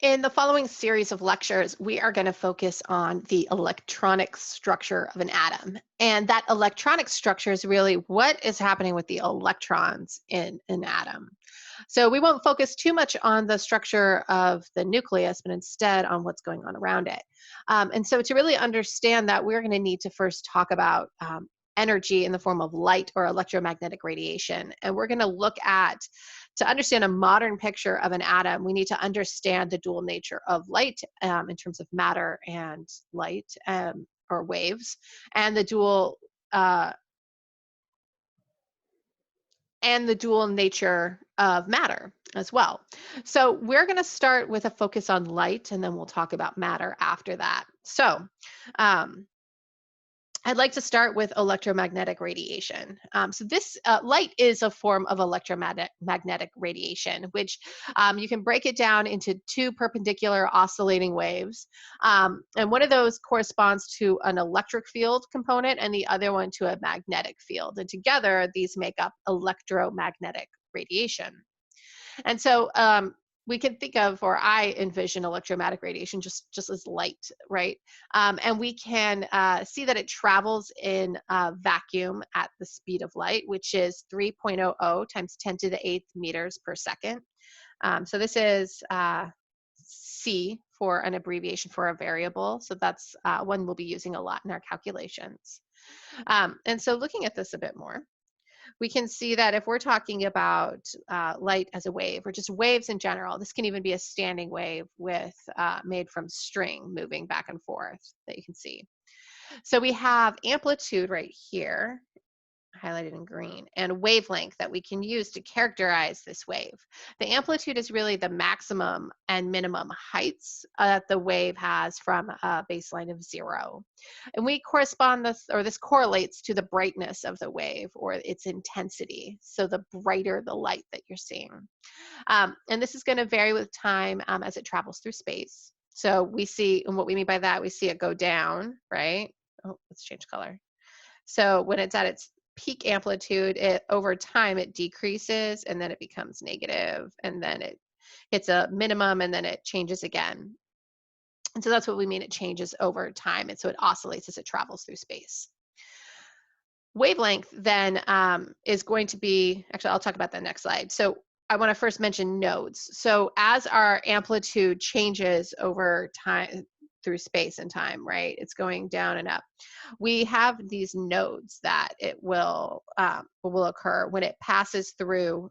In the following series of lectures, we are going to focus on the electronic structure of an atom. And that electronic structure is really what is happening with the electrons in an atom. So we won't focus too much on the structure of the nucleus, but instead on what's going on around it. And so to really understand that, we're going to need to first talk about energy in the form of light or electromagnetic radiation. And we're going to look at, to understand a modern picture of an atom, we need to understand the dual nature of light in terms of matter and light or waves, and the dual nature of matter as well. So we're going to start with a focus on light, and then we'll talk about matter after that. So I'd like to start with electromagnetic radiation. So this light is a form of electromagnetic radiation, which you can break it down into two perpendicular oscillating waves. And one of those corresponds to an electric field component and the other one to a magnetic field. And together, these make up electromagnetic radiation. And so we can think of, or I envision electromagnetic radiation just as light, right? And we can see that it travels in a vacuum at the speed of light, which is 3.00 times 10 to the 8th meters per second. So this is C for an abbreviation for a variable. So that's one we'll be using a lot in our calculations. And so looking at this a bit more, we can see that if we're talking about light as a wave, or just waves in general, this can even be a standing wave with made from string moving back and forth that you can see. So we have amplitude right here, highlighted in green, and wavelength that we can use to characterize this wave. The amplitude is really the maximum and minimum heights that the wave has from a baseline of 0. And we correspond this, or this correlates to the brightness of the wave or its intensity. So the brighter the light that you're seeing. And this is going to vary with time as it travels through space. So we see, and what we mean by that, we see it go down, right? Oh, let's change color. So when it's at its peak amplitude, over time it decreases, and then it becomes negative, and then it hits a minimum, and then it changes again. And so that's what we mean, it changes over time, and so it oscillates as it travels through space. Wavelength then is going to be, actually I'll talk about that next slide. So I want to first mention nodes. So as our amplitude changes over time, through space and time, right? It's going down and up. We have these nodes that it will occur when it passes through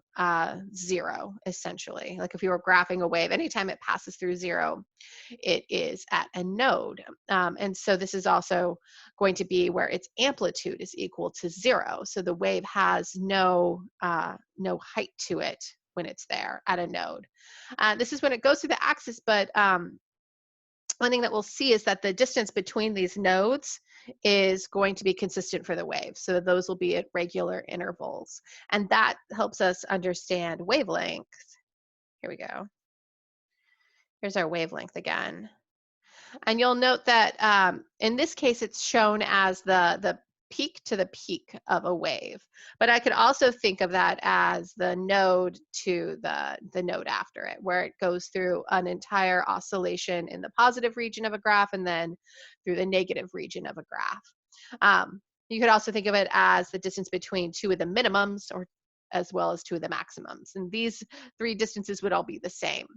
0, essentially. Like if you were graphing a wave, anytime it passes through 0, it is at a node. And so this is also going to be where its amplitude is equal to 0. So the wave has no height to it when it's there at a node. This is when it goes through the axis, but one thing that we'll see is that the distance between these nodes is going to be consistent for the wave. So those will be at regular intervals. And that helps us understand wavelength. Here we go. Here's our wavelength again. And you'll note that in this case, it's shown as the peak to the peak of a wave. But I could also think of that as the node to the node after it, where it goes through an entire oscillation in the positive region of a graph and then through the negative region of a graph. You could also think of it as the distance between two of the minimums, or as well as two of the maximums. And these three distances would all be the same.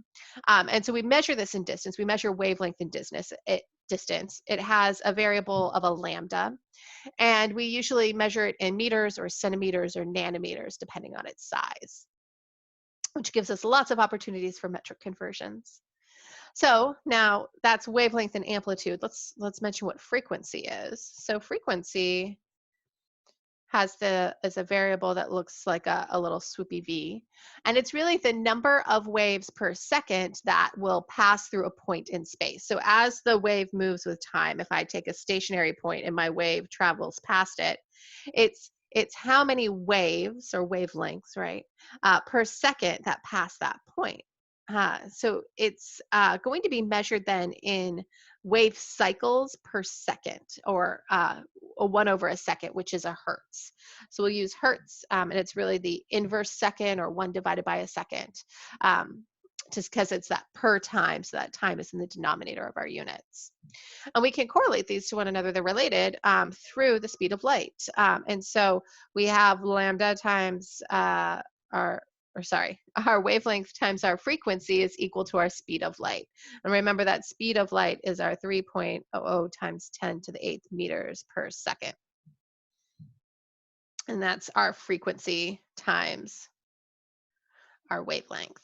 And so we measure this in distance. We measure wavelength in distance. It has a variable of a lambda, and we usually measure it in meters or centimeters or nanometers, depending on its size, which gives us lots of opportunities for metric conversions. So now that's wavelength and amplitude. Let's mention what frequency is. So frequency is a variable that looks like a little swoopy V. And it's really the number of waves per second that will pass through a point in space. So as the wave moves with time, if I take a stationary point and my wave travels past it, it's how many waves or wavelengths, right, per second that pass that point. So it's going to be measured then in wave cycles per second, or a 1 over a second, which is a hertz. So we'll use hertz, and it's really the inverse second, or 1 divided by a second, just because it's that per time, so that time is in the denominator of our units. And we can correlate these to one another. They're related through the speed of light. And so we have lambda times our wavelength times our frequency is equal to our speed of light. And remember that speed of light is our 3.00 times 10 to the 8th meters per second. And that's our frequency times our wavelength.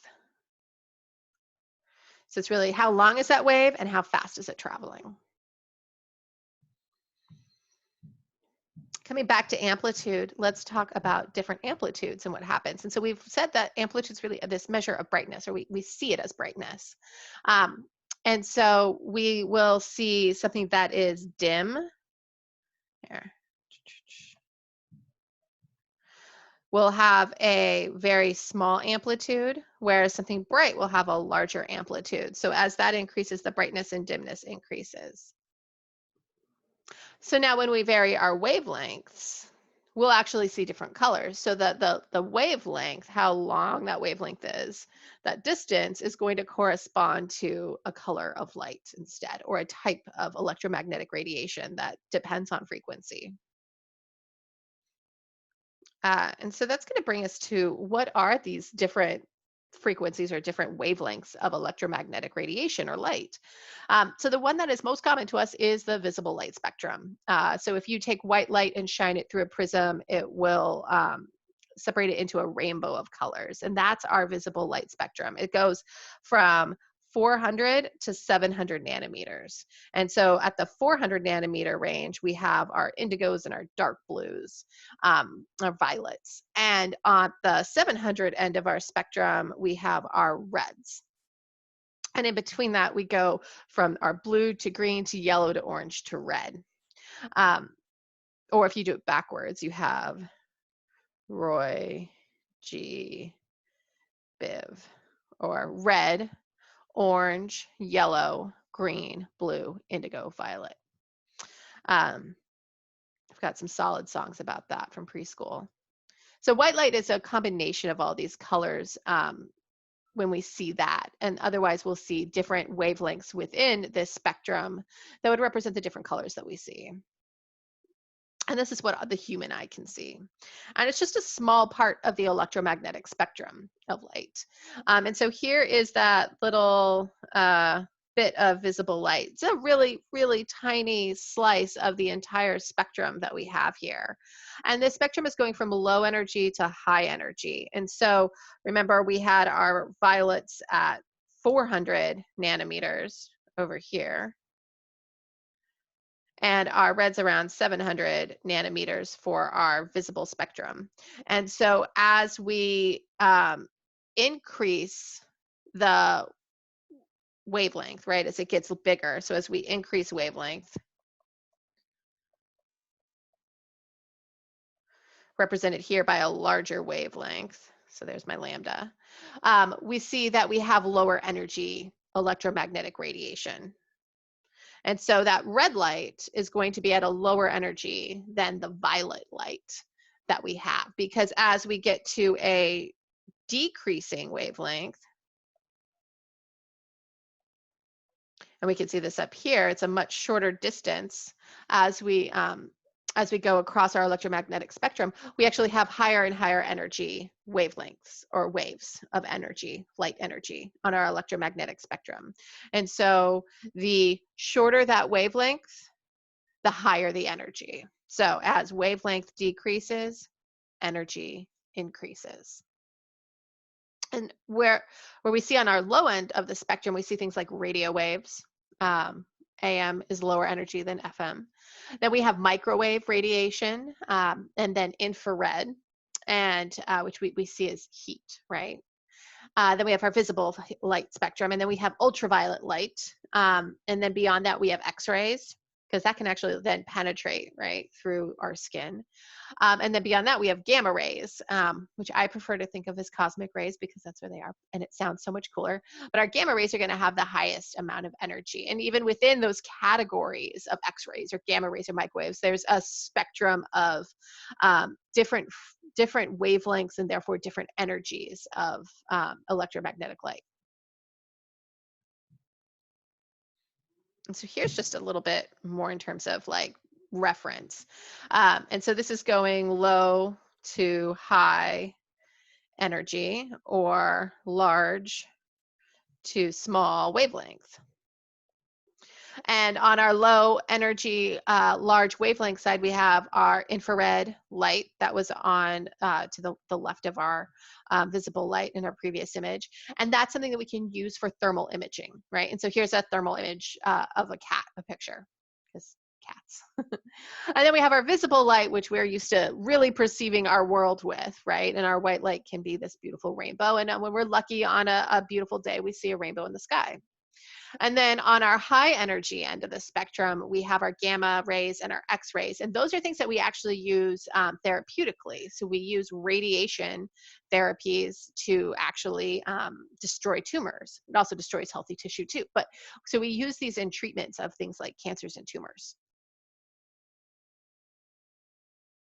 So it's really how long is that wave and how fast is it traveling. Coming back to amplitude, let's talk about different amplitudes and what happens. And so we've said that amplitude is really this measure of brightness, or we see it as brightness. And so we will see something that is dim. Here. Will have a very small amplitude, whereas something bright will have a larger amplitude. So as that increases, the brightness and dimness increases. So now when we vary our wavelengths, we'll actually see different colors. So the wavelength, how long that wavelength is, that distance is going to correspond to a color of light instead, or a type of electromagnetic radiation that depends on frequency. And so that's going to bring us to what are these different frequencies or different wavelengths of electromagnetic radiation or light. So the one that is most common to us is the visible light spectrum. So if you take white light and shine it through a prism, it will separate it into a rainbow of colors. And that's our visible light spectrum. It goes from 400 to 700 nanometers. And so at the 400 nanometer range, we have our indigos and our dark blues, our violets. And on the 700 end of our spectrum, we have our reds. And in between that, we go from our blue to green to yellow to orange to red. Or if you do it backwards, you have Roy, G, Biv, or red, orange, yellow, green, blue, indigo, violet. I've got some solid songs about that from preschool. So white light is a combination of all these colors when we see that. And otherwise, we'll see different wavelengths within this spectrum that would represent the different colors that we see. And this is what the human eye can see. And it's just a small part of the electromagnetic spectrum of light. And so here is that little bit of visible light. It's a really, really tiny slice of the entire spectrum that we have here. And this spectrum is going from low energy to high energy. And so remember, we had our violets at 400 nanometers over here, and our red's around 700 nanometers for our visible spectrum. And so as we increase the wavelength, right, as it gets bigger, so as we increase wavelength, represented here by a larger wavelength, so there's my lambda, we see that we have lower energy electromagnetic radiation. And so that red light is going to be at a lower energy than the violet light that we have, because as we get to a decreasing wavelength, and we can see this up here, it's a much shorter distance as we go across our electromagnetic spectrum, we actually have higher and higher energy wavelengths or waves of energy, light energy on our electromagnetic spectrum. And so the shorter that wavelength, the higher the energy. So as wavelength decreases, energy increases. And where we see on our low end of the spectrum, we see things like radio waves. AM is lower energy than FM. Then we have microwave radiation, and then infrared, and which we see as heat, right? Then we have our visible light spectrum, and then we have ultraviolet light, and then beyond that we have X-rays, because that can actually then penetrate right through our skin. And then beyond that, we have gamma rays, which I prefer to think of as cosmic rays because that's where they are, and it sounds so much cooler. But our gamma rays are going to have the highest amount of energy. And even within those categories of X-rays or gamma rays or microwaves, there's a spectrum of different wavelengths and therefore different energies of electromagnetic light. And so here's just a little bit more in terms of like reference. And so this is going low to high energy or large to small wavelength. And on our low energy, large wavelength side, we have our infrared light that was on to the left of our visible light in our previous image. And that's something that we can use for thermal imaging, right? And so here's a thermal image of a cat, a picture, because cats. And then we have our visible light, which we're used to really perceiving our world with, right? And our white light can be this beautiful rainbow. And when we're lucky on a beautiful day, we see a rainbow in the sky. And then on our high energy end of the spectrum, we have our gamma rays and our X rays. And those are things that we actually use therapeutically. So we use radiation therapies to actually destroy tumors. It also destroys healthy tissue too. But so we use these in treatments of things like cancers and tumors.